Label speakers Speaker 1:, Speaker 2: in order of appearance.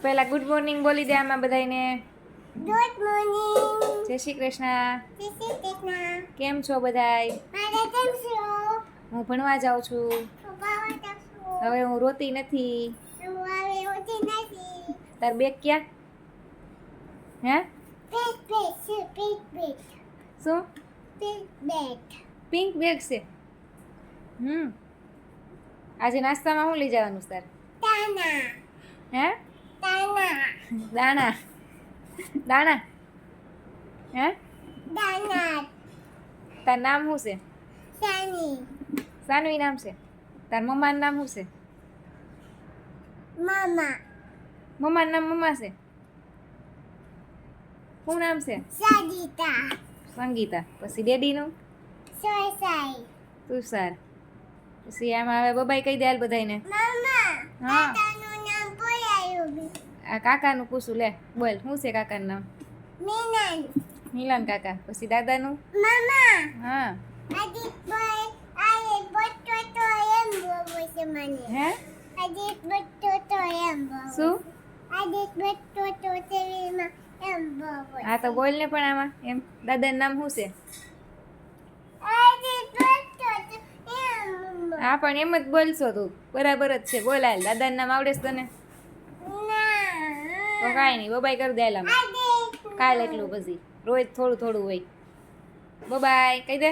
Speaker 1: પહેલા good morning બોલી દે આમાં બધાને.
Speaker 2: Good morning.
Speaker 1: જય શ્રી કૃષ્ણ.
Speaker 2: જય શ્રી કૃષ્ણ.
Speaker 1: કેમ છો બધાય?
Speaker 2: મારે કેમ છો?
Speaker 1: હું ભણવા જાઉં છું.
Speaker 2: બાવા જાશું.
Speaker 1: હવે હું રોતી નથી.
Speaker 2: હું આવે હોતી નથી.
Speaker 1: તાર બેગ ક્યાં? હે?
Speaker 2: પેટ પેટ છે પેટ પેટ.
Speaker 1: શું?
Speaker 2: પેટ પેટ.
Speaker 1: પિંક બેગ છે. આજે નાસ્તામાં શું લઈ જવાનું છે તાર?
Speaker 2: તાના.
Speaker 1: હે?
Speaker 2: તાના.
Speaker 1: દાણા. દાણા. હે?
Speaker 2: તાના.
Speaker 1: તાર નામ શું છે?
Speaker 2: સાની.
Speaker 1: સાનવી નામ છે. તાર મમ્માનું નામ શું છે?
Speaker 2: મામા.
Speaker 1: મમ્માનું નામ મમ્મા છે. શું નામ છે?
Speaker 2: સાદીતા.
Speaker 1: સંગીતા. પછી ડેડીનું?
Speaker 2: સોસાઈ.
Speaker 1: તુષાર. પછી આમાં હવે બબાઈ કહી દે હાલ બધાયને.
Speaker 2: મામા.
Speaker 1: હા.
Speaker 2: તાતાનું નામ બોલાયું.
Speaker 1: આ કાકાનું પૂછું લે. બોલ શું છે કાકાનું નામ?
Speaker 2: મિનન.
Speaker 1: મિલન કાકા. પછી દાદાનું?
Speaker 2: મામા.
Speaker 1: હા.
Speaker 2: અજીત ભાઈ આયે બચ્ચો તો એમ બોલે છે મને.
Speaker 1: હે?
Speaker 2: અજીત બચ્ચો તો એમ બોલે.
Speaker 1: શું?
Speaker 2: અજીત બચ્ચો તો ટીવીમાં એમ બોલે.
Speaker 1: હા તો બોલ ને પણ આમાં એમ. દાદાનું નામ શું છે?
Speaker 2: અજીત બચ્ચો તો એમ બોલે.
Speaker 1: હા પણ એમ જ બોલશો તું. બરાબર જ છે. બોલ હાલ. દાદાનું નામ આવડે છે તને? તો
Speaker 2: ના.
Speaker 1: કાંઈ નહીં. બબાઈ કરી દે હાલ આમાં.
Speaker 2: અજીત.
Speaker 1: કાલ એટલું પછી. રોજ થોડું થોડું હોય. બબાઈ કહી દે.